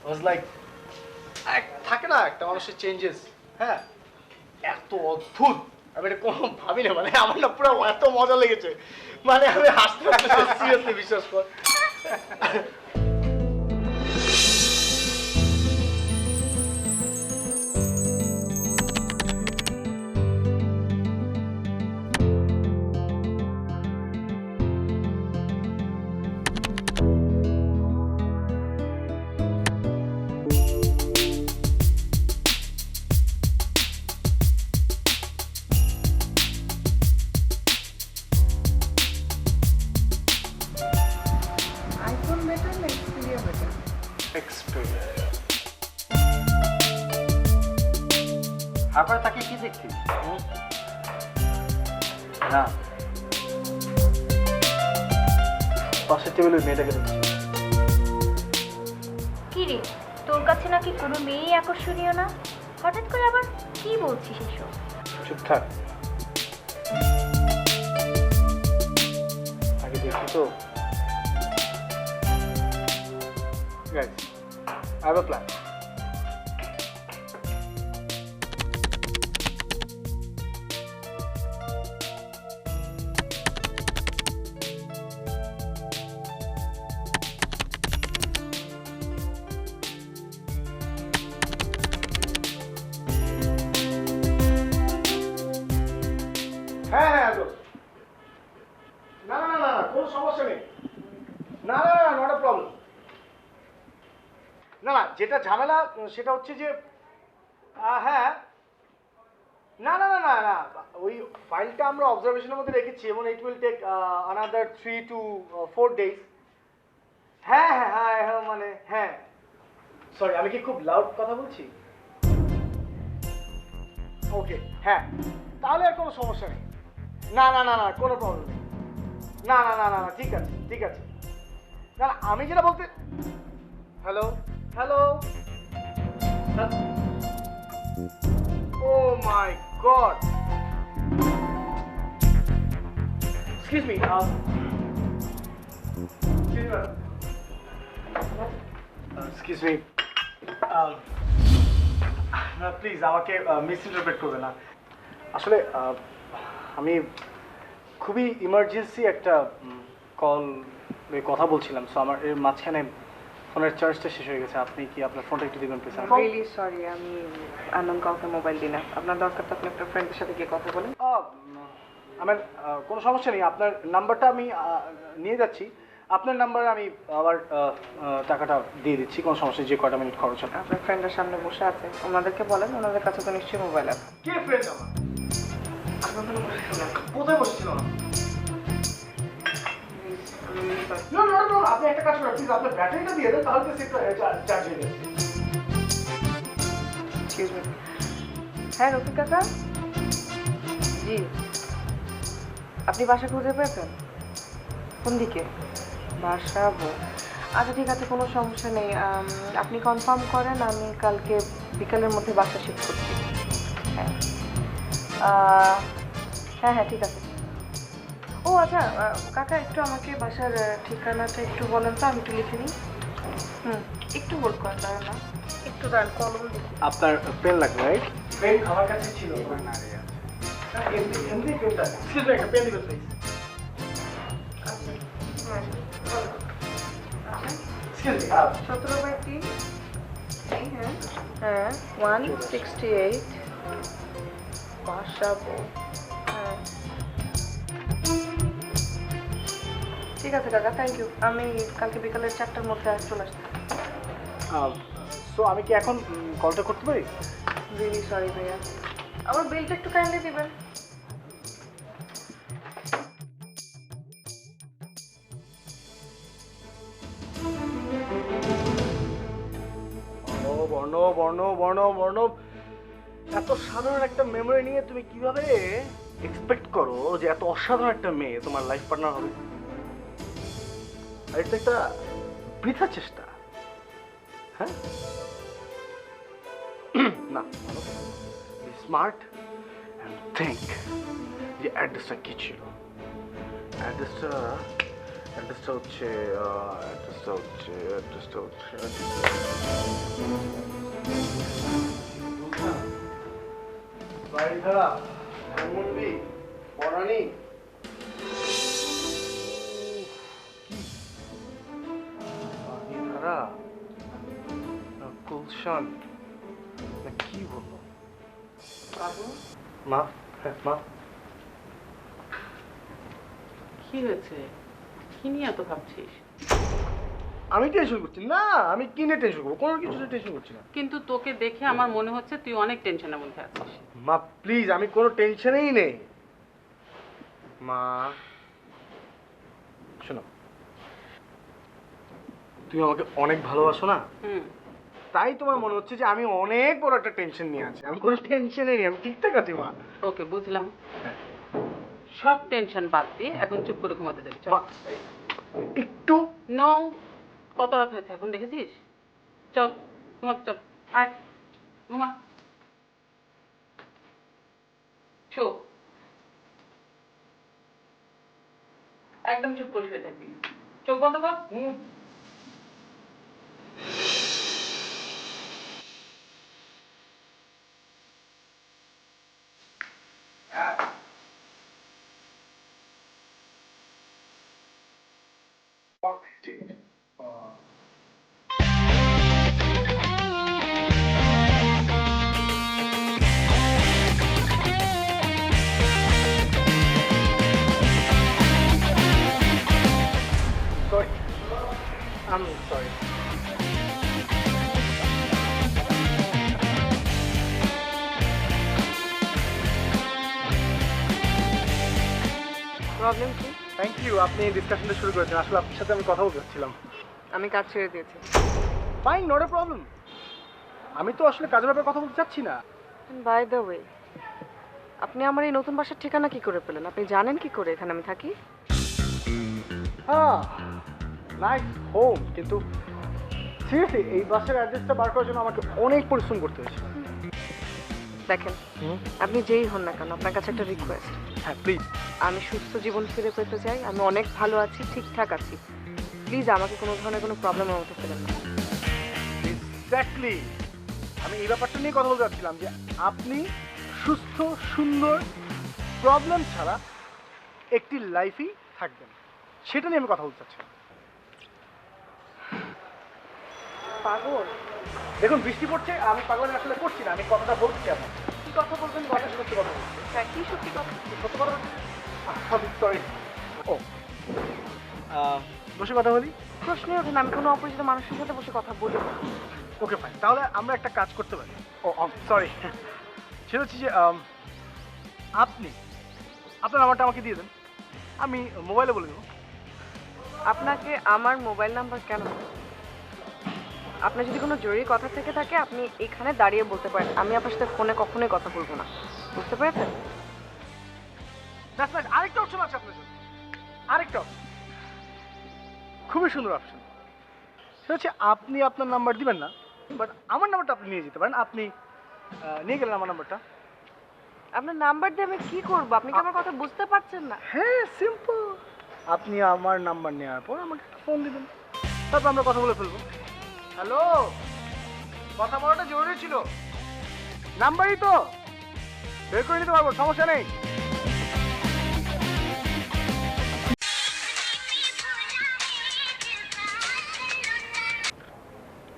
Was like থাকে না একটা মানুষের চেঞ্জেস, হ্যাঁ এত অদ্ভুত, আমি এটা কোনো ভাবি না, মানে আমার না পুরো এত মজা লেগেছে, মানে আমি হাসতে হাসতে সিরিয়াসলি বিশ্বাস কর। তারপরে তাকে কি দেখছিস? না পাশের টেবিলে মেয়েটাকে দেখছি। কি রে, তোর কাছে নাকি কোনো মেয়েই আকর্ষণীয় না? হঠাৎ করে আবার কি বলছিস এসব? চুপ থাক, আগে দেখি তো। Guys, I have a plan. হ্যাঁ না না না না কোনো সমস্যা নেই, না না না নট আ প্রবলেম। না না যেটা ঝামেলা সেটা হচ্ছে যে হ্যাঁ না না না না না ওই ফাইলটা আমরা অবজারভেশনের মধ্যে রেখেছি এবং it will take another 3 to 4 days। হ্যাঁ হ্যাঁ হ্যাঁ হ্যাঁ মানে হ্যাঁ সরি আমি কি খুব লাউড কথা বলছি? ওকে হ্যাঁ তাহলে আর কোনো সমস্যা নেই, না না না না কোনো প্রবলেম নেই, না না না না না ঠিক আছে ঠিক আছে। না না আমি যেটা বলতে, hello hello, oh my God, excuse me excuse me please আমাকে মিসইন্টারপ্রেট করবে না, আসলে আমি খুবই ইমার্জেন্সি একটা কল কথা বলছিলাম, সো আমার এর মাঝখানে ফোনের চার্জটা শেষ হয়ে গেছে। আপনি কি আপনার ফোনটা একটু দিবেন প্লিজ? রিয়েলি সরি, আমি আননোন কাউকে মোবাইল দিই না। আপনার দরকার তো আপনি আপনার ফ্রেন্ডের সাথে গিয়ে কথা বলেন। আমার কোনো সমস্যা নেই, আপনার নাম্বারটা আমি নিয়ে যাচ্ছি, আপনার নাম্বারে আমি আবার টাকাটা দিয়ে দিচ্ছি, কোনো সমস্যা, যে কয়টা মিনিট খরচ হবে। আপনার ফ্রেন্ডের সামনে বসে আছে, ওনাদেরকে বলেন, ওনাদের কাছে তো নিশ্চয়ই মোবাইল আছে। কে ফ্রেন্ড আমার? কোথায় বসেছিল? না না না আপনি একটা কাজ করেন প্লিজ, আপনার ব্যাটারিটা দিয়ে দেন, তাহলে তো সেটা চার্জ হয়ে যাবে। এক্সকিউজ মি, হ্যাঁ রফিক কাকা, জি আপনি বাসা খুঁজে পেয়েছেন? কোন দিকে? বাসাবো, আচ্ছা ঠিক আছে, কোনো সমস্যা নেই, আপনি কনফার্ম করেন, আমি কালকে বিকালের মধ্যে বাসা শিফট করছি। হ্যাঁ হ্যাঁ হ্যাঁ ঠিক আছে। ও আচ্ছা কাকা, একটু আমাকে বাসার ঠিকানাটা একটু বলেন তো, আমি একটু লিখে নিই। একটু হোল্ড করেন, দাঁড়ান না, একটু দাঁড়ান, কলম দেখি। আপনার পেন লাগবে রাইট? পেন আমার কাছে ছিল না রে, এমনি পেনটা, এক্সকিউজ মি একটা পেন দিবেন প্লিজ। আচ্ছা হ্যাঁ বলো। আচ্ছা এক্সকিউজ মি 17/3 হ্যাঁ হ্যাঁ 168 বাসাবো। হ্যাঁ ঠিক আছে কাকা, থ্যাংক ইউ, আমি কালকে বিকালের 4টার মধ্যে চলে আসছি। সো আমি কি এখন কলটা করতে পারি? রিয়েলি সরি ভাইয়া, আমার বিলটা একটু কাইন্ডলি দিবেন। বর্ণ বর্ণ বর্ণ বর্ণ, এত সাধারণ একটা মেমোরি নিয়ে তুমি কিভাবে এক্সপেক্ট করো যে এত অসাধারণ একটা মেয়ে তোমার লাইফ পার্টনার হবে? আর এটা একটা বৃথা চেষ্টা। হ্যাঁ না, স্মার্ট অ্যান্ড থিঙ্ক যে অ্যাড্রেসটা কি ছিল। অ্যাড্রেসটা অ্যাড্রেসটা হচ্ছে বাড়িধারা ধানমন্ডি বনানী। বাড়িধারা না গুলশান না কি বলবো? মা, হ্যাঁ মা। কি হয়েছে? কি নিয়ে এত ভাবছিস? আমি টেনশন করছি না, আমি কি নিয়ে টেনশন করবো? কোনো কিছু টেনশন করছি না। কিন্তু তোকে দেখে আমার মনে হচ্ছে তুই অনেক টেনশনের মধ্যে আছিস। মা প্লিজ, আমি কোনো টেনশনেই নেই। মা শোনো, তুমি আমাকে অনেক ভালোবাসো না, তাই তোমার মনে হচ্ছে যে আমি অনেক বড় একটা টেনশন নিয়ে আছি। আমি কোনো টেনশনে নেই, আমি ঠিকঠাক আছি মা। ওকে, বুঝলাম। সব টেনশন বাদ দিয়ে এখন চুপ করে ঘুমাতে যাবি। চল। একটু নো, কত রাত হয়েছে এখন দেখেছিস? চল ঘুমাতে, চল। আয় ঘুমা। শো, একদম চুপ করে শুয়ে থাকবি। চোখ বন্ধ কর। সরি, আমি সরি। প্রবলেম কি? থ্যাংক ইউ, আপনি এই ডিসকাশনটা শুরু করেছেন। আসলে আপনার সাথে আমি কথা বলতে চাচ্ছিলাম। আমি কাজ ছেড়ে দিয়েছি। Fine, not a problem. আমি তো আসলে কাজের ব্যাপারে কথা বলতে চাচ্ছি না। বাই দ্য ওয়ে, আপনি আমার এই নতুন বাসার ঠিকানা কি করে পেলেন? আপনি জানেন কি করে এখানে আমি থাকি? হ্যাঁ, নাইস হোম, কিন্তু সিরিয়াসলি এই বাসের অ্যাড্রেসটা বার করার জন্য আমাকে অনেক পরিশ্রম করতে হয়েছে। দেখেন, আপনি যেই হন না কেন, আপনার কাছে একটা রিকোয়েস্ট। হ্যাঁ প্লিজ। আমি সুস্থ জীবন ফিরে পেতে চাই। আমি অনেক ভালো আছি, ঠিকঠাক আছি। প্লিজ আমাকে কোনো ধরনের কোনো প্রবলেমের মধ্যে ফেলেন না। এক্স্যাক্টলি, আমি এই ব্যাপারটা নিয়ে কথা বলতে চাচ্ছিলাম যে আপনি সুস্থ সুন্দর প্রবলেম ছাড়া একটি লাইফই থাকবেন, সেটা নিয়ে আমি কথা বলতে চাচ্ছিলাম। পাগল? দেখুন বৃষ্টি পড়ছে, আমি পাগলের আসলে করছি না, আমি কথাটা বলছি। আপনার কি কথা বলবেন বলেন? সত্যি কথা বলছি। হ্যাঁ, কি সত্যি কথা? সত্যি কথা বলছি। সরি। ও বসে কথা বলি? প্রশ্নই ওঠে না, আমি কোনো অপরিচিত মানুষের সাথে বসে কথা বলি না। ওকে ফাইন, তাহলে আমরা একটা কাজ করতে পারি। ও সরি, সেটা হচ্ছে যে আপনি আপনার নাম্বারটা আমাকে দিয়ে দেন, আমি মোবাইলে বলে দেবো। আপনাকে আমার মোবাইল নাম্বার কেন? আপনার যদি কোনো জরুরি কথা থেকে থাকে আপনি এখানে দাঁড়িয়ে বলতে পারেন, আমি আপনার সাথে ফোনে কখনোই কথা বলবো না। বুঝতে পেরেছেন? আরেকটা অপশন আছে আপনার জন্য, আরেকটা option। খুবই সুন্দর অপশন। সেটা হচ্ছে আপনি আপনার নাম্বার দিবেন না, বাট আমার নাম্বারটা আপনি নিয়ে যেতে পারেন। আপনি নিয়ে গেলেন আমার নাম্বারটা। আপনার নাম্বার দিয়ে আমি কি করবো? আপনি কি আমার কথা বুঝতে পারছেন না? হ্যাঁ সিম্পল, আপনি আমার নাম্বার নেওয়ার পর আমাকে ফোন দিবেন, তারপর আমরা কথা বলে ফেলবো। হ্যালো, কথা বলাটা জরুরি ছিল। নাম্বারই তো বের করে নিতে পারবো, সমস্যা নেই।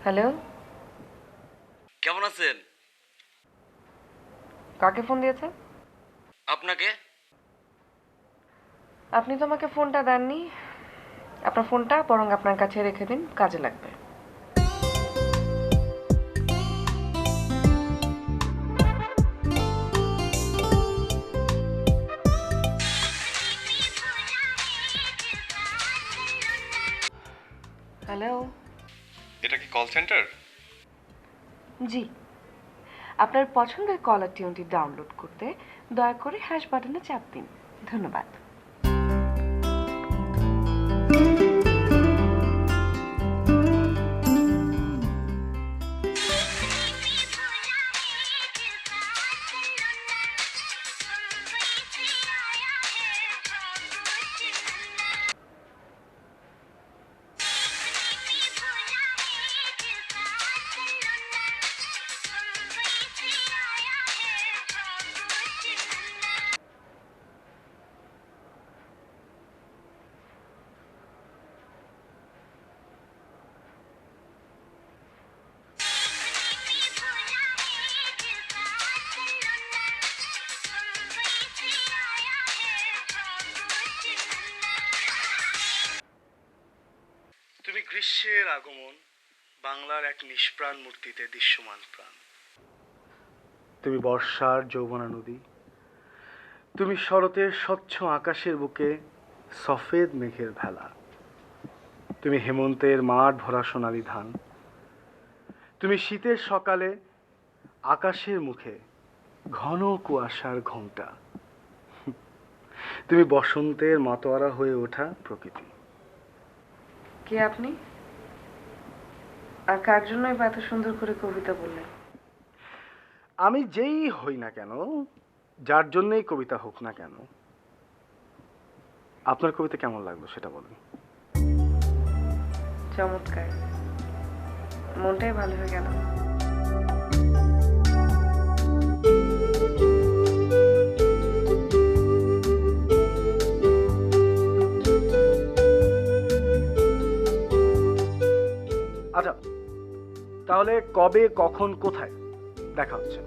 হ্যালো, কেমন আছেন? কাকে ফোন দিয়েছে? আপনাকে? আপনি তো আমাকে ফোনটা দেননি। আপনার ফোনটা বরং আপনার কাছে রেখে দিন, কাজে লাগবে। হ্যালো। এটা কি কল সেন্টার? জি, আপনার পছন্দের কলার টিউনটি ডাউনলোড করতে দয়া করে হ্যাশ বাটনে চাপ দিন। ধন্যবাদ। গ্রীষ্মের আগমন বাংলার এক নিষ্প্রাণ মূর্তিতে দৃশ্যমান প্রাণ। তুমি বর্ষার যৌবনা নদী, তুমি শরতের স্বচ্ছ আকাশের বুকে সফেদ মেঘের ভেলা, তুমি হেমন্তের মাঠ ভরা সোনালি ধান, তুমি শীতের সকালে আকাশের মুখে ঘন কুয়াশার ঘোমটা, তুমি বসন্তের মাতোয়ারা হয়ে ওঠা প্রকৃতি। কে আপনি? আর কার জন্যই বা এত সুন্দর করে কবিতা বললেন? আমি যেই হই না কেন, যার জন্যই কবিতা হোক না কেন, আপনার কবিতা কেমন লাগলো সেটা বলুন। চমৎকার, মনটাই ভালো হয়ে গেল। আচ্ছা, তাহলে কবে, কখন, কোথায় দেখা হচ্ছে?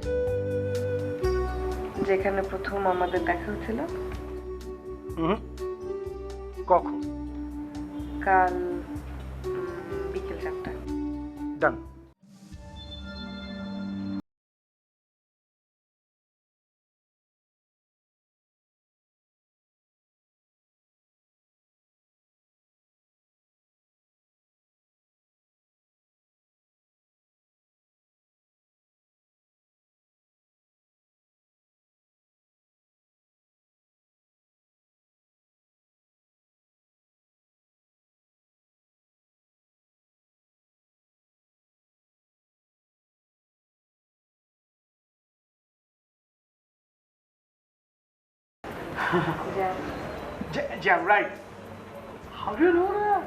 যেখানে প্রথম আমাদের দেখা হচ্ছিল। কখন? কাল বিকেল 4টায়। Done. Jam, right. How do you know that?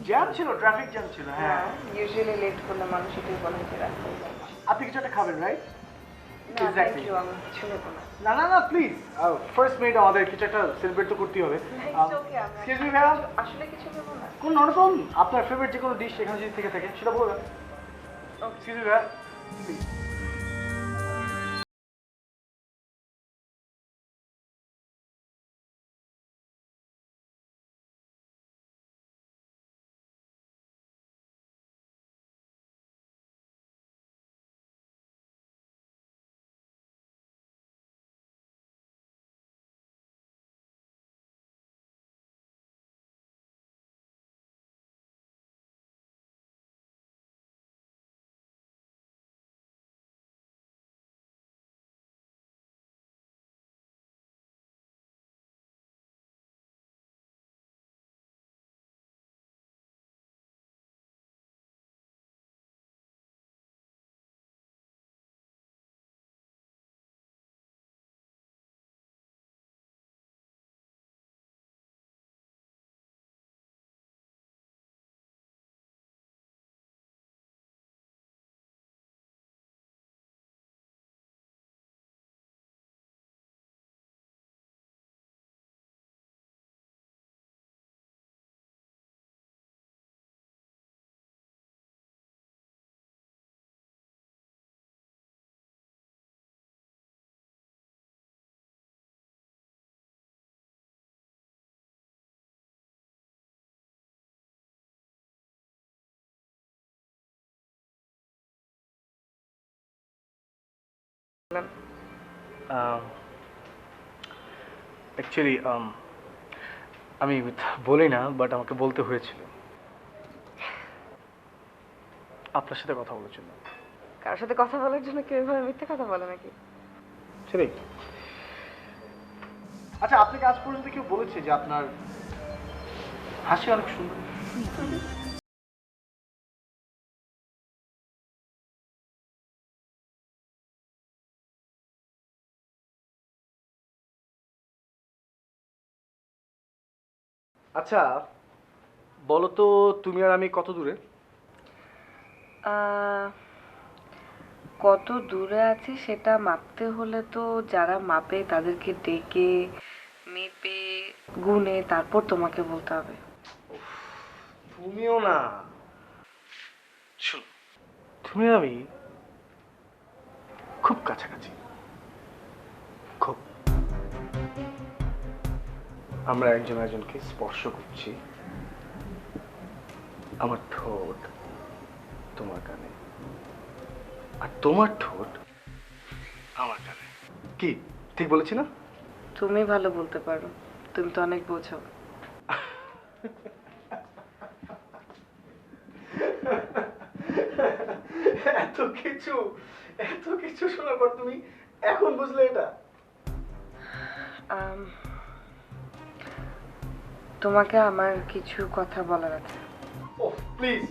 Jam ছিল, ট্রাফিক জ্যাম ছিল। হ্যাঁ, ইউজুয়ালি লেট করলে মানুষ এটাই বলে যে রাস্তায় জ্যাম। আপনি কিছু একটা খাবেন, রাইট? না, থ্যাংক ইউ, আমি কিছু নেব না। না না না, প্লিজ, ফার্স্ট মিনিট আমাদের কিছু একটা সেলিব্রেট তো করতেই হবে। এক্সকিউজ মি ভাইয়া, আসলে কিছু নেব না। কোন নট প্রবলেম, আপনার ফেভারিট যে কোনো ডিশ এখানে যদি থেকে থাকে সেটা বলবেন। এক্সকিউজ মি ভাইয়া, প্লিজ। অ্যাকচুয়ালি আমি বলি না, বাট আমাকে বলতে হয়েছিল আপনার সাথে কথা বলার জন্য। কারোর সাথে কথা বলার জন্য কেউ এভাবে মিথ্যে কথা বলে নাকি? সেটাই। আচ্ছা, আপনাকে আজ পর্যন্ত কেউ বলেছে যে আপনার হাসি অনেক সুন্দর? আচ্ছা বলো তো, তুমি আর আমি কত দূরে? কত দূরে আছি সেটা মাপতে হলে তো যারা মাপে তাদেরকে ডেকে মেপে গুনে তারপর তোমাকে বলতে হবে। তুমিও না, শোনো, তুমি আর আমি খুব কাছাকাছি, খুব। আমরা একজন একজনকে স্পর্শ করছি, আমার ঠোঁট তোমার কানে, আর তোমার ঠোঁট আমার কানে। কি ঠিক বলেছি না? তুমি ভালো বলতে পারো, তুমি তো অনেক বোঝো। এত কিছু শোনার পর তুমি এখন বুঝলে এটা? তোমাকে আমার কিছু কথা বলার আছে। Oh please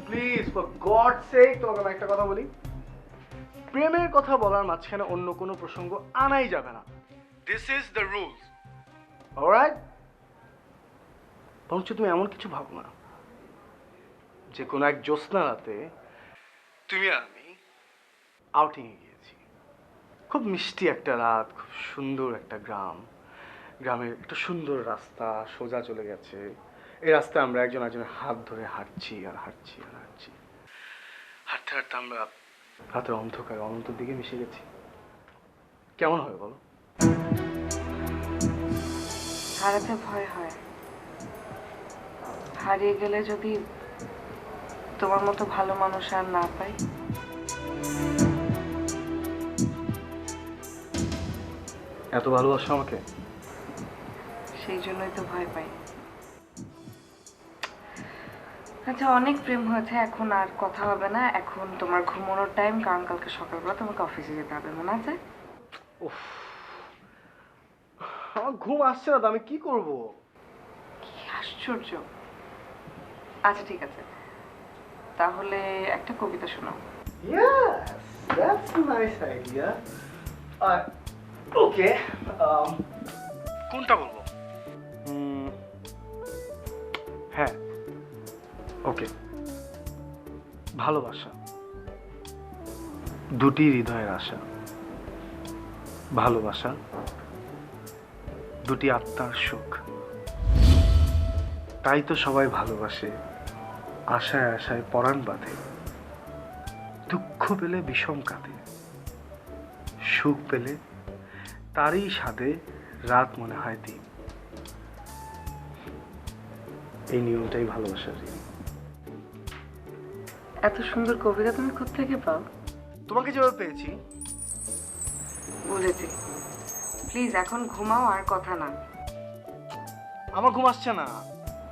please, for God sake, তোমাকে আমি একটা কথা বলি। প্রেমের কথা বলার মাঝখানে অন্য কোনো প্রসঙ্গ আনাই যাবে না। This is the rules, alright? বরঞ্চ তুমি এমন কিছু ভাবো না যে কোনো এক জ্যোৎস্না রাতে তুমি আর আমি আউটিংয়ে গিয়েছি। খুব মিষ্টি একটা রাত, খুব সুন্দর একটা গ্রামের একটা সুন্দর রাস্তা সোজা চলে গেছে। এই রাস্তায় আমরা একজন একজনের হাত ধরে হাঁটছি আর হাঁটছি আর হাঁটছি। হাঁটতে হাঁটতে আমরা রাতের অন্ধকারে অনন্তর দিকে মিশে গেছি। কেমন হবে বলো? হারাতে ভয় হয়, হারিয়ে গেলে যদি তোমার মতো ভালো মানুষ আর না পাই। এত ভালোবাসো আমাকে? সেই জন্যই তো ভয় পাই। আচ্ছা, অনেক প্রেম হয়েছে, এখন আর কথা হবে না। এখন তোমার ঘুমানোর টাইম, কারণ কালকে সকালবেলা তোমাকে অফিসে যেতে হবে, মনে আছে? উফ, আমার ঘুম আসছে না তো, আমি কি করব? কি আশ্চর্য। আচ্ছা ঠিক আছে, তাহলে একটা কবিতা শোনাও। Yes, that's a nice idea. Okay. কোনটা বলবো? হ্যাঁ, ওকে। ভালোবাসা দুটি হৃদয়ের আশা, ভালোবাসা দুটি আত্মার সুখ। তাই তো সবাই ভালোবাসে, আশায় আশায় পরাণ বাঁধে। দুঃখ পেলে বিষম কাঁদে, সুখ পেলে তারই স্বাদে রাত মনে হয় দিন। এই নিয়মটাই ভালোবাসার ঋণ। এত সুন্দর কবিতা তুমি কোত্থেকে পাও? তোমাকে যেভাবে পেয়েছি। বুঝেছি, প্লিজ এখন ঘুমাও, আর কথা না। আমার ঘুম আসছে না।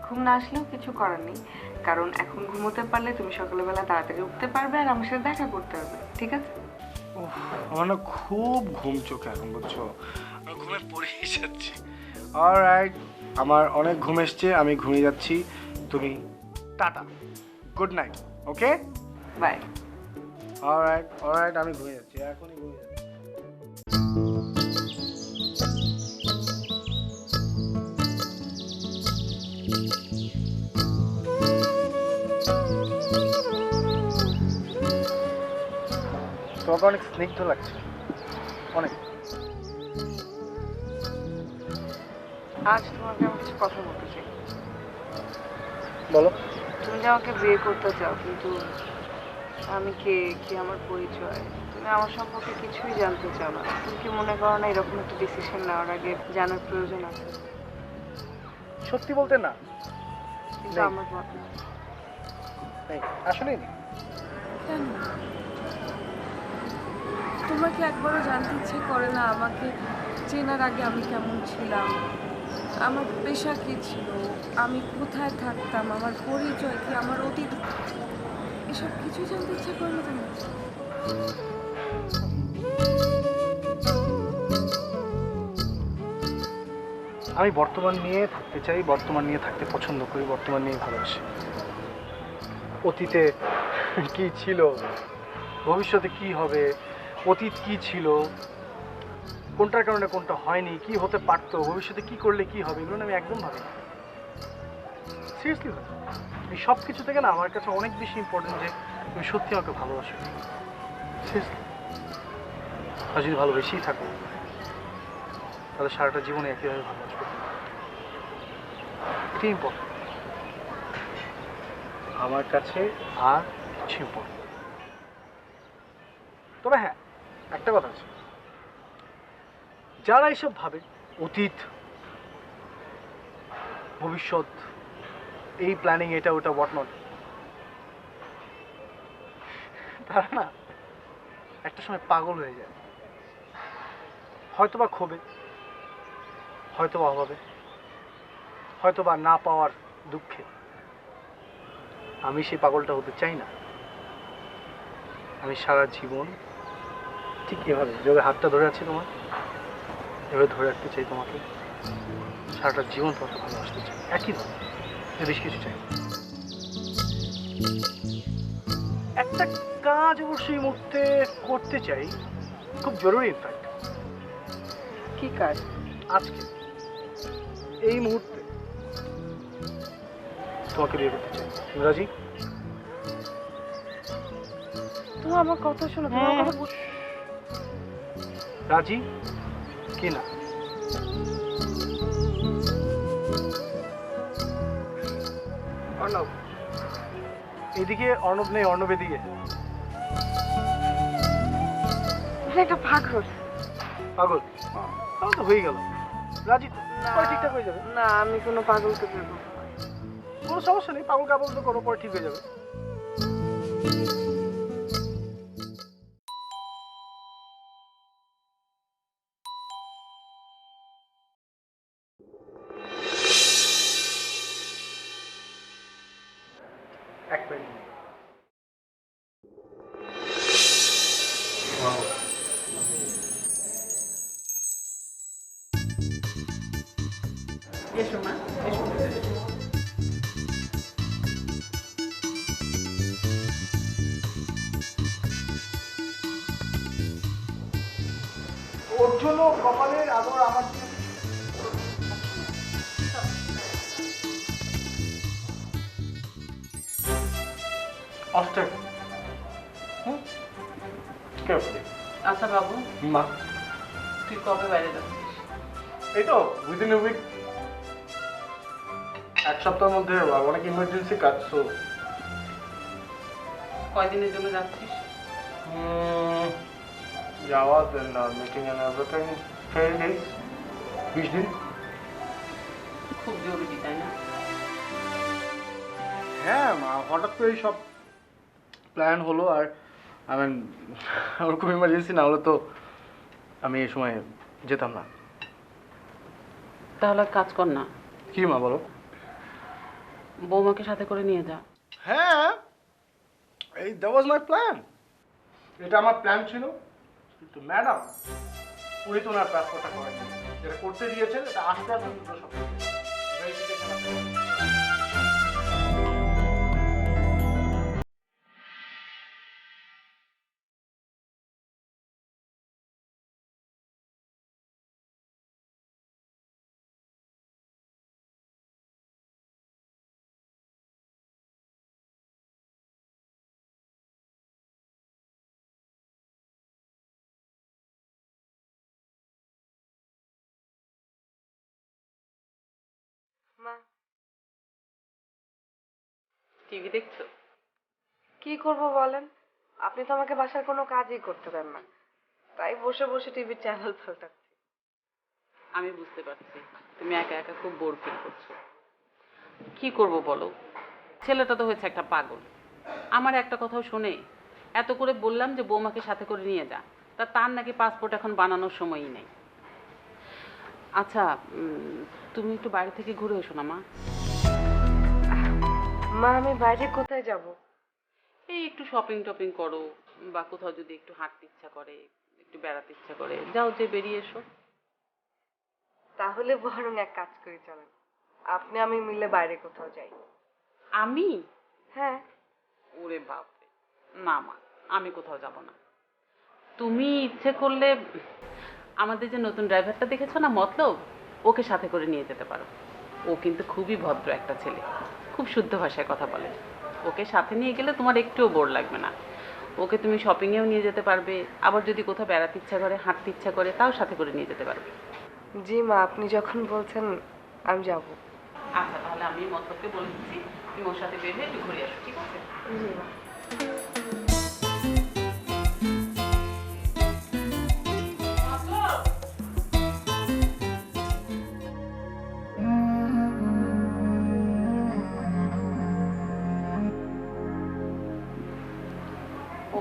ঘুম না আসলেও কিছু করার নেই, কারণ এখন ঘুমোতে পারলে তুমি সকালবেলা তাড়াতাড়ি উঠতে পারবে আর আমার সাথে দেখা করতে পারবে, ঠিক আছে? আমার না খুব ঘুম চোখে এখন, বুঝছো? আমি ঘুমে পড়েই যাচ্ছি। অলরাইট, আমার অনেক ঘুম এসছে, আমি ঘুমিয়ে যাচ্ছি। তুমি টাটা, good night, okay? Bye. Alright, আমি ঘুমিয়ে যাচ্ছি, এখনই ঘুমিয়ে যাচ্ছি। তোমাকে অনেক স্নিগ্ধ লাগছে, অনেক। আজ তোমাকে আমি কিছু কথা বলতে চাই। বলো। তুমি যে আমাকে বিয়ে করতে চাও, কিন্তু আমি কে, কি আমার পরিচয়, তুমি আমার সম্পর্কে কিছুই জানতে চাও না। তুমি কি মনে করো না এরকম একটা ডিসিশন নেওয়ার আগে জানার প্রয়োজন আছে? সত্যি বলতে না, কিন্তু নেই। আমার মত না। আসলেই নেই। কেন? তোমার কি একবারও জানতে ইচ্ছে করে না আমাকে চেনার আগে আমি কেমন ছিলাম, আমার পেশা কি ছিল, আমি কোথায় থাকতাম, আমার পরিচয় কি, আমার অতীত, এসব কিছু জানতে ইচ্ছে করে না তোমার? আমি বর্তমান নিয়ে থাকতে চাই, বর্তমান নিয়ে থাকতে পছন্দ করি, বর্তমান নিয়ে ভালোবাসি। অতীতে কি ছিল, ভবিষ্যতে কি হবে, অতীত কি ছিল, কোনটার কারণে কোনটা হয়নি, কি হতে পারতো, ভবিষ্যতে কি করলে কি হবে, এগুলো আমি একদম ভাবি না। সিরিয়াসলি ভাবি। এই সব কিছু থেকে না আমার কাছে অনেক বেশি ইম্পর্টেন্ট যে তুমি সত্যি আমাকে ভালোবাসো। সিরিয়াসলি। আর যদি ভালোবেসেই থাকো তাহলে সারাটা জীবনে একইভাবে ভালোবাসবো। এটাই ইম্পর্টেন্ট আমার কাছে, আর কিছু ইম্পর্টেন্ট। তবে হ্যাঁ, একটা কথা আছে, যারা এইসব ভাবে অতীত ভবিষ্যৎ, এই প্ল্যানিং, এটা ওটা হোয়াট নট, তারা না একটা সময় পাগল হয়ে যায়, হয়তোবা ক্ষোভে, হয়তোবা অভাবে, হয়তোবা না পাওয়ার দুঃখে। আমি সেই পাগলটা হতে চাই না। আমি সারা জীবন ঠিক এভাবে যেভাবে হাতটা ধরে আছি তোমার, এভাবে ধরে রাখতে চাই তোমাকে, সারাটা জীবন তোমাকে ভালোবাসতে চাই, একই ভাবে, বেশি কিছু চাই না। একটা কাজ অবশ্যই এই মুহূর্তে করতে চাই, খুব জরুরি ইনফ্যাক্ট। কি কাজ? আজকে এই মুহূর্তে তোমাকে বিয়ে করতে চাই। তুমি রাজি? তুমি আমার কথা শোনো, তুমি আমার কথা রাজি কি না? অর্ণব, এদিকে অর্ণব নেই, অর্ণব এদিকে। তুমি একটা পাগল। পাগল? তাহলে তো হয়ে গেল। রাজি তো? পরে ঠিকঠাক হয়ে যাবে। না, আমি কোনো পাগলকে বিয়ে করবো না। কোনো সমস্যা নেই, পাগল কাবল তো করো, পরে ঠিক হয়ে যাবে। এক মিনিট। এসো মা, এসো। ওর জন্য কপালের আদর আমার জন্য অস্ট্রেক। আচ্ছা বাবু, মা, তুই কবে বাইরে যাচ্ছিস? এই তো উইদিন এ উইক, এক সপ্তাহের মধ্যে। অনেক ইমার্জেন্সি কাজ। তো কয়দিনের জন্য যাচ্ছিস? যাওয়া, দেন মিটিং এন্ড এভরিথিং, 3 days, 20 দিন। খুব জরুরি, তাই না? হ্যাঁ মা, হঠাৎ করে সব প্ল্যান হলো। আর আই মিন ওরকম ইমার্জেন্সি না হলে তো আমি এই সময় যেতাম না। তাহলে এক কাজ কর না, কি মা বলো? বৌমাকে সাথে করে নিয়ে যা। হ্যাঁ, এই দ্যাট ওয়াজ মাই প্ল্যান। এটা আমার প্ল্যান ছিল, কিন্তু ম্যাডাম উনি তো ওনার পাসপোর্টটা করেন, যেটা করতে দিয়েছেন এটা আস্তে আস্তে দুটো সব verification আছে। মা, টিভি দেখছো? কি করব বলেন? আপনি তো আমাকে বাসার কোনো কাজই করতে দেন না, তাই বসে বসে টিভির চ্যানেল পাল্টাচ্ছি। আমি বুঝতে পারছি তুমি একা একা খুব বোর ফিল করছো। কি করব বলো, ছেলেটা তো হয়েছে একটা পাগল। আমার একটা কথাও শোনে। এত করে বললাম যে বৌমাকে সাথে করে নিয়ে যা, তার নাকি পাসপোর্ট এখন বানানোর সময়ই নেই। আচ্ছা, তুমি একটু বাইরে থেকে ঘুরে এসো না মা। মা, আমি বাইরে কোথায় যাব? এই একটু শপিং টপিং করো, বা কোথাও যদি একটু হাঁটতে ইচ্ছা করে, একটু বেড়াতে ইচ্ছা করে, যাও, যে বেরিয়ে এসো। তাহলে বরং এক কাজ করি, চলেন আপনি আমি মিলে বাইরে কোথাও যাই। আমি? হ্যাঁ। ওরে বাপরে, না মা, আমি কোথাও যাব না। তুমি ইচ্ছে করলে আমাদের যে নতুন ড্রাইভারটা দেখেছো না, মতলব, ওকে সাথে করে নিয়ে যেতে পারো। ও কিন্তু খুবই ভদ্র একটা ছেলে, খুব শুদ্ধ ভাষায় কথা বলে। ওকে সাথে নিয়ে গেলে তোমার একটুও বোর লাগবে না। ওকে তুমি শপিংয়েও নিয়ে যেতে পারবে, আবার যদি কোথাও বেড়াতে ইচ্ছা করে, হাঁটতে ইচ্ছা করে, তাও সাথে করে নিয়ে যেতে পারবে। জি মা, আপনি যখন বলছেন আমি যাব। আচ্ছা, তাহলে আমি মতলবকে বলে দিচ্ছি, তুমি ওর সাথে বের হয়ে একটু ঘুরে আসো, ঠিক আছে? জি মা। ও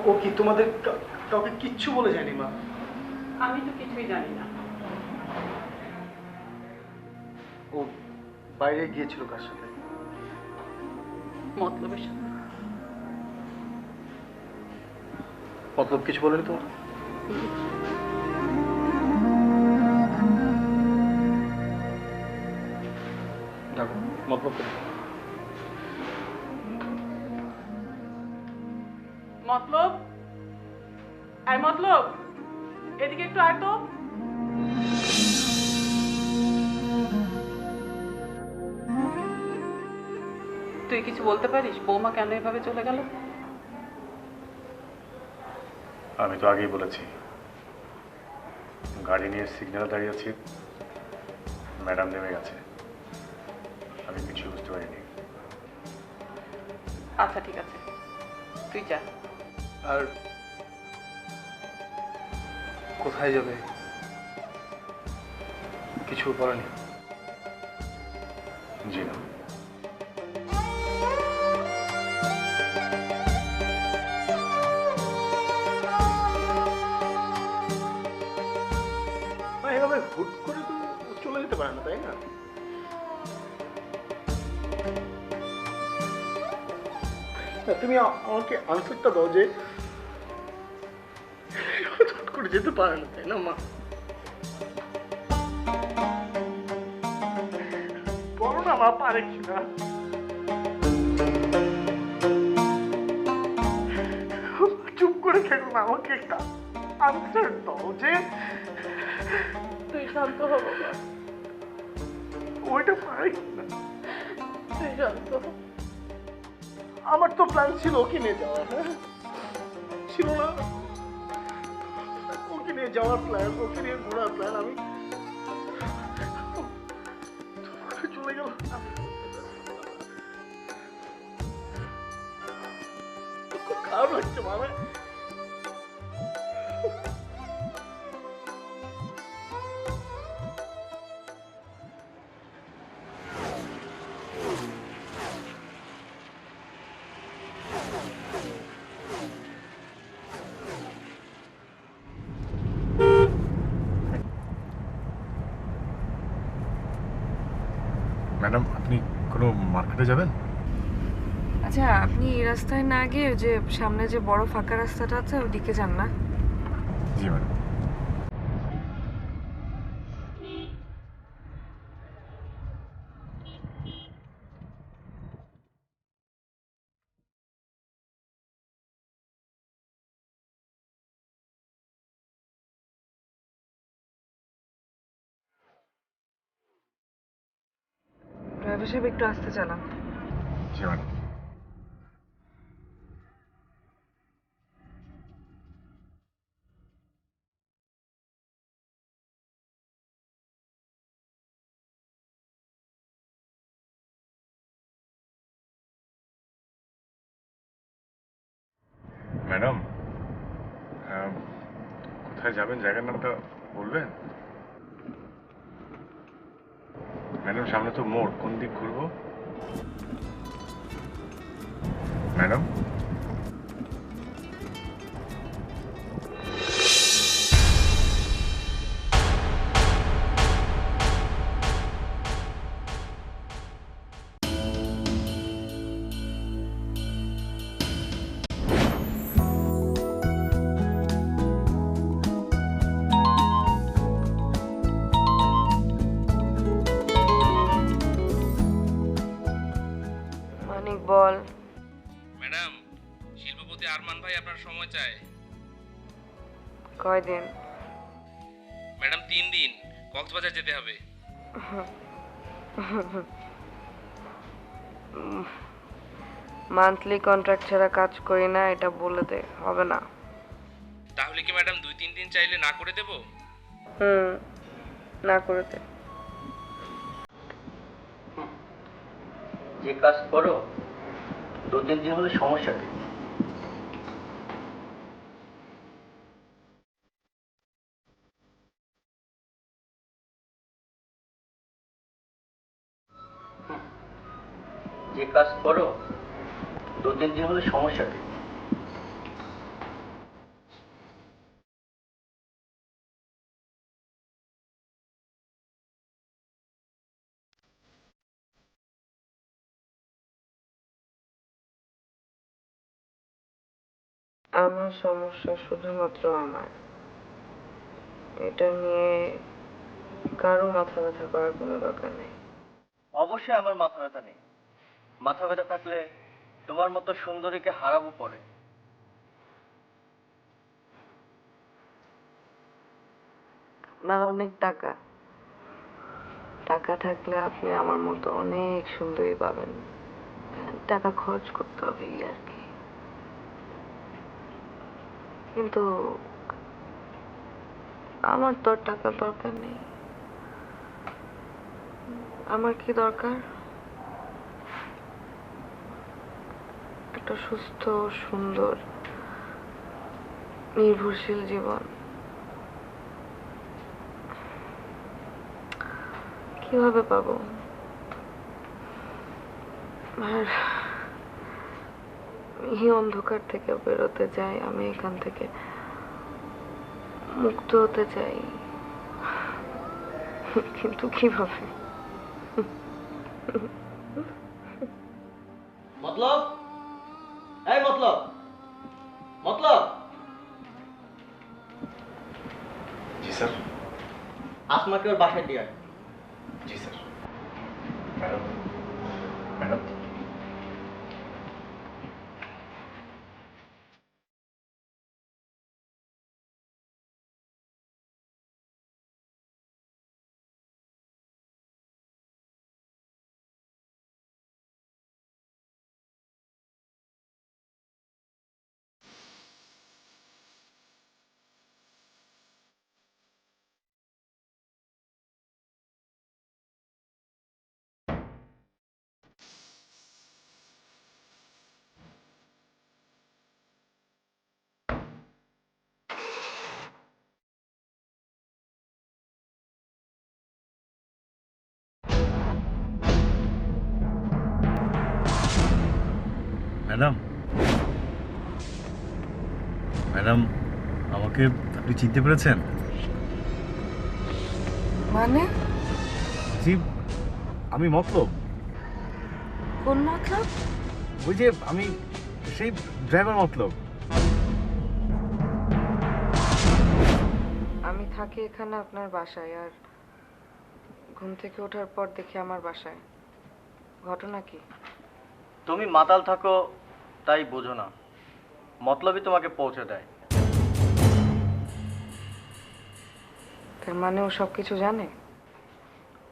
ও কি তোমাদের কাউকে কিচ্ছু বলে যায়নি মা? আমি তো কিছুই জানি না। ও বাইরে গিয়েছিল কার সাথে? মতলবের সাথে। মতলব কিছু বলেনি তোমার? দেখো মতলব মতলব, আয় মতলব, এদিকে একটু আয় তো। তুই কিছু বলতে পারিস বৌমা কেন এভাবে চলে গেল? আমি তো আগেই বলেছি, গাড়ি নিয়ে সিগন্যালে দাঁড়িয়ে আছি, ম্যাডাম নেমে গেছে, আমি কিছু বুঝতে পারিনি। আচ্ছা ঠিক আছে, তুই যা। আর কোথায় যাবে কিছু বলেনি? জি না। এভাবে হুট করে তো চলে যেতে পারে না, তাই না? তুমি আমাকে আনসারটা দাও যে হুট করে যেতে পারে না, তাই না মা? বলো না মা, পারে কিনা? চুপ করে খেলো না, আমাকে একটা আনসার দাও যে তুই শান্ত হ বাবা, ওইটা পারে কিনা। তুই শান্ত হ। আমার তো প্ল্যান ছিল ওকে নিয়ে যাওয়া, হ্যাঁ ছিল না? ওকে নিয়ে যাওয়ার প্ল্যান, ওকে নিয়ে ঘোরার প্ল্যান, আমি চলে গেল। খুব খারাপ লাগছে মামা। ম্যাডাম, আপনি কোনো মার্কেটে যাবেন? আচ্ছা, আপনি এই রাস্তায় না গিয়ে যে সামনে যে বড় ফাঁকা রাস্তাটা আছে ওদিকে যান না? জি ম্যাডাম। ড্রাইভার সাহেব একটু আসতে চালান। জি ম্যাডাম। ম্যাডাম, কোথায় যাবেন জায়গার নামটা বলবেন? ম্যাডাম সামনে তো মোড়, কোন দিক ঘুরবো? ম্যাডাম, মানিক বল। ম্যাডাম, শিল্পপতি আরমান ভাই আপনার সময় চায়। কয়দিন? ম্যাডাম 3 দিন, কক্সবাজার যেতে হবে। মান্থলি কন্ট্রাক্ট ছাড়া কাজ করি না, এটা বলে দে, হবে না। তাহলে কি ম্যাডাম 2-3 দিন চাইলে না করে দেব? না করে দে। যে কাজ করো 2-3 দিন হলে সমস্যা কি? যে কাজ করো 2-3 দিন হলে সমস্যা কি? আমার সমস্যা শুধুমাত্র আমার, এটা নিয়ে কারো মাথা ব্যথা করার কোনো দরকার নেই। অবশ্যই আমার মাথা ব্যথা নেই। মাথা ব্যথা থাকলে তোমার মতো সুন্দরীকে হারাবো পরে। আপনার অনেক টাকা, টাকা থাকলে আপনি আমার মতো অনেক সুন্দরী পাবেন। টাকা খরচ করতে হবে এই আর কি। কিন্তু আমার তো আর টাকার দরকার নেই। আমার কি দরকার? একটা সুস্থ, সুন্দর, নির্ভরশীল জীবন। কিভাবে পাবো? আর এই অন্ধকার থেকে বেরোতে চাই, আমি এখান থেকে মুক্ত হতে চাই, কিন্তু কিভাবে? মতলব, এই মতলব, মতলব, জি স্যার। আসমাকে ওর বাসায় দিয়ে আয়। জি sir. Madam, madam, madam, madam, আমাকে আপনি চিনতে পেরেছেন? মানে? জি, আমি মতলব। কোন মতলব? ওই যে আমি সেই ড্রাইভার মতলব। আমি থাকি এখানে আপনার বাসায়, আর ঘুম থেকে ওঠার পর দেখি আমার বাসায়। ঘটনা কি? তুমি মাতাল থাকো তাই বোঝো না, মতলবই তোমাকে পৌঁছে দেয়। তার মানে ও সব কিছু জানে?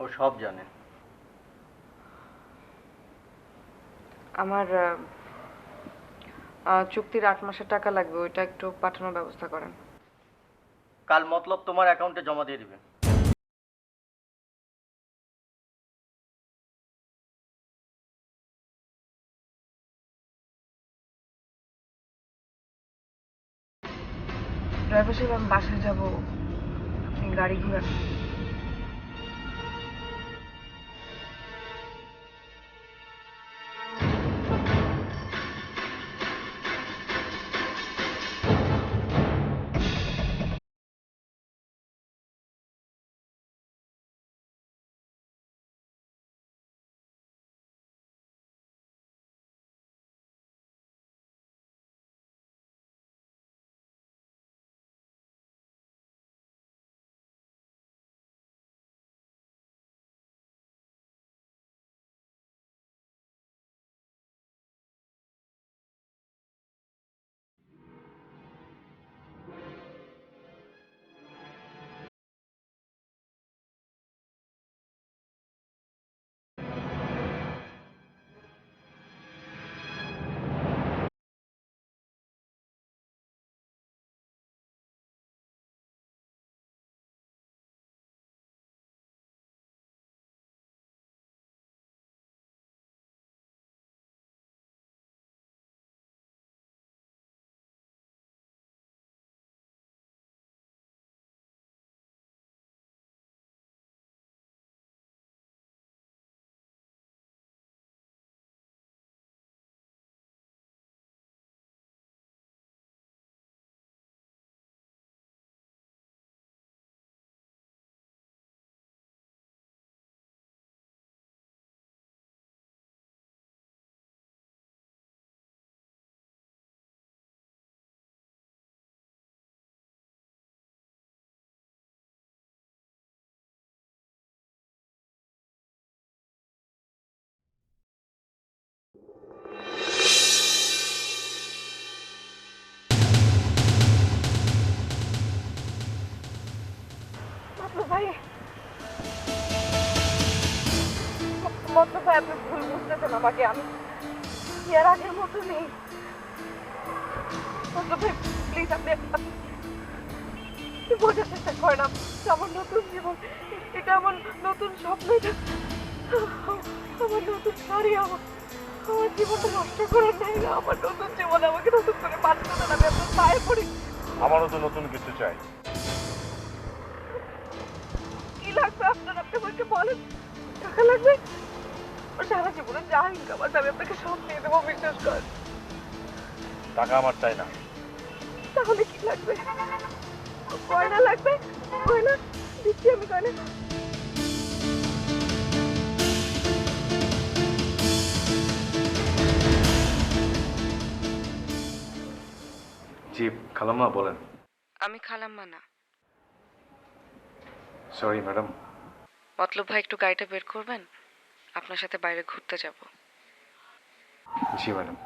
ও সব জানে। আমার চুক্তির 8 মাসের টাকা লাগবে, ওইটা একটু পাঠানোর ব্যবস্থা করেন। কাল মতলব তোমার অ্যাকাউন্টে জমা দিয়ে দিবে। ড্রাইভার সাহেব, আমি বাসায় যাবো, আপনি গাড়ি ঘোরান। মতলব ভাই আপনি ভুল বুঝতেছেন আমাকে, আমি কি আর আগের মতো নেই। মতলব ভাই প্লিজ আপনি বোঝার চেষ্টা করেন, আমার নতুন জীবন, এটা আমার নতুন স্বপ্ন, এটা আমার নতুন শাড়ি, আমার জীবনটা নষ্ট করার নাই না, আমার নতুন জীবন, আমাকে নতুন করে বাঁচতে দেন, আমি আপনার পায়ে পড়ি। আমারও তো নতুন কিছু চাই। কি লাগবে আপনার, আপনি আমাকে বলেন। টাকা লাগবে? সারা জীবনে যা ইনকাম আছে আমি আপনাকে সব দিয়ে দেবো, বিশ্বাস করেন। টাকা আমার চাই না। তাহলে কি লাগবে? গয়না লাগবে? গয়না দিচ্ছি আমি, গয়না। জি খালাম্মা বলেন। আমি খালাম্মা না। Sorry madam. মতলব ভাই একটু গাড়িটা বের করবেন, আপনার সাথে বাইরে ঘুরতে যাব। জি ম্যাডাম।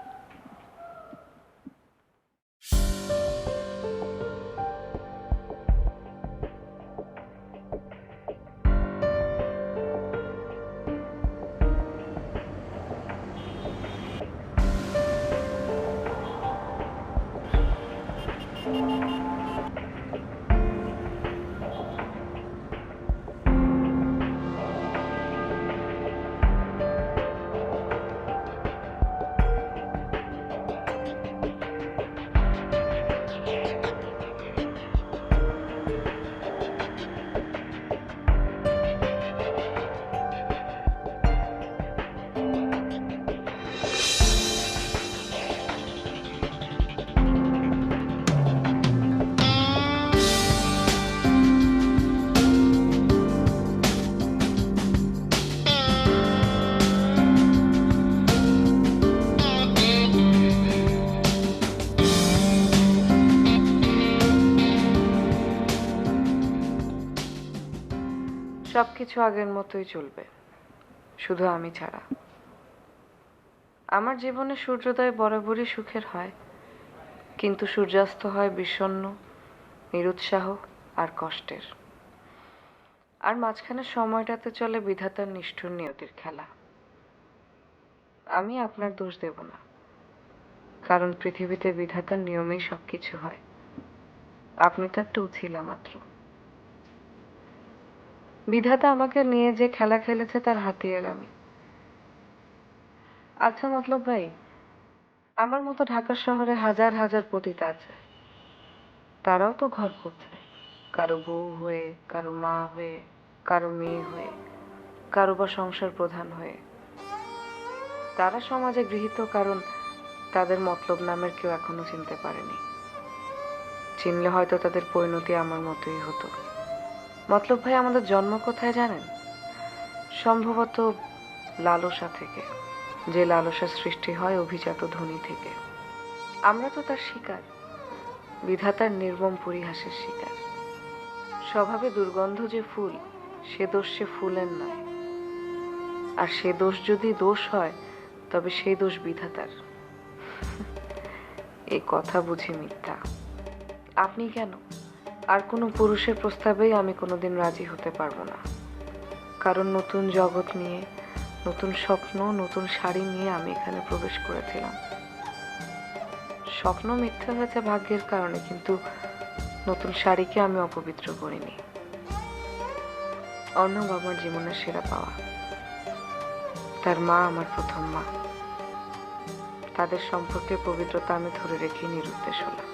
সবকিছু আগের মতোই চলবে, শুধু আমি ছাড়া। আমার জীবনে সূর্যোদয় বরাবরই সুখের হয়, কিন্তু সূর্যাস্ত হয় বিষণ্ণ, নিরুৎসাহ আর কষ্টের। আর মাঝখানে সময়টাতে চলে বিধাতার নিষ্ঠুর নিয়তির খেলা। আমি আপনার দোষ দেব না, কারণ পৃথিবীতে বিধাতার নিয়মেই সবকিছু হয়। আপনি তো একটা উছিলা মাত্র। বিধাতা আমাকে নিয়ে যে খেলা খেলেছে তার হাতিয়ার আমি। আচ্ছা মতলব ভাই, আমার মতো ঢাকা শহরে হাজার হাজার পতিতা আছে, তারাও তো ঘর করছে, কারো বউ হয়ে, কারো মা হয়ে, কারো মেয়ে হয়ে, কারো বা সংসার প্রধান হয়ে। তারা সমাজে গৃহীত, কারণ তাদের মতলব নামের কেউ এখনো চিনতে পারেনি। চিনলে হয়তো তাদের পরিণতি আমার মতোই হতো। মতলব ভাই, আমাদের জন্ম কোথায় জানেন? সম্ভবত লালসা থেকে, যে লালসার সৃষ্টি হয় অভিজাত ধ্বনি থেকে। আমরা তো তার শিকার, বিধাতার নির্মম পরিহাসের শিকার। স্বভাবে দুর্গন্ধ যে ফুল, সে দোষ সে ফুলের নয়। আর সে দোষ যদি দোষ হয়, তবে সেই দোষ বিধাতার। এই কথা বুঝি মিথ্যা। আপনি কেন, আর কোনো পুরুষের প্রস্তাবেই আমি কোনোদিন রাজি হতে পারবো না, কারণ নতুন জগৎ নিয়ে, নতুন স্বপ্ন, নতুন শাড়ি নিয়ে আমি এখানে প্রবেশ করেছিলাম। স্বপ্ন মিথ্যা হয়েছে ভাগ্যের কারণে, কিন্তু নতুন শাড়িকে আমি অপবিত্র করিনি। অর্ণব আমার জীবনের সেরা পাওয়া, তার মা আমার প্রথম মা। তাদের সম্পর্কে পবিত্রতা আমি ধরে রেখে নিরুদ্দেশ হলাম।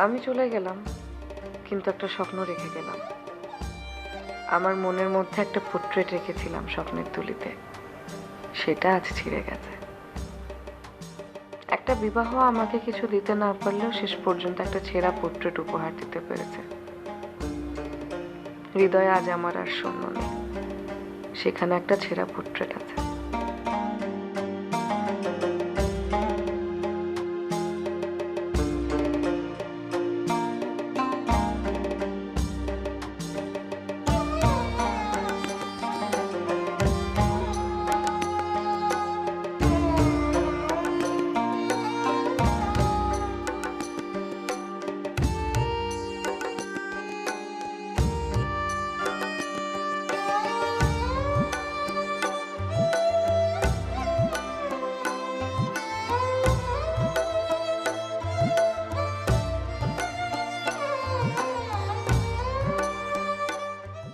আমি চলে গেলাম, কিন্তু একটা স্বপ্ন রেখে গেলাম। আমার মনের মধ্যে একটা পোর্ট্রেট রেখেছিলাম স্বপ্নের তুলিতে, সেটা আজ ছিঁড়ে গেছে। একটা বিবাহ আমাকে কিছু দিতে না পারলেও শেষ পর্যন্ত একটা ছেঁড়া পোর্ট্রেট উপহার দিতে পেরেছে। হৃদয়ে আজ আমার আর শূন্য নেই, সেখানে একটা ছেঁড়া পোর্ট্রেট আছে।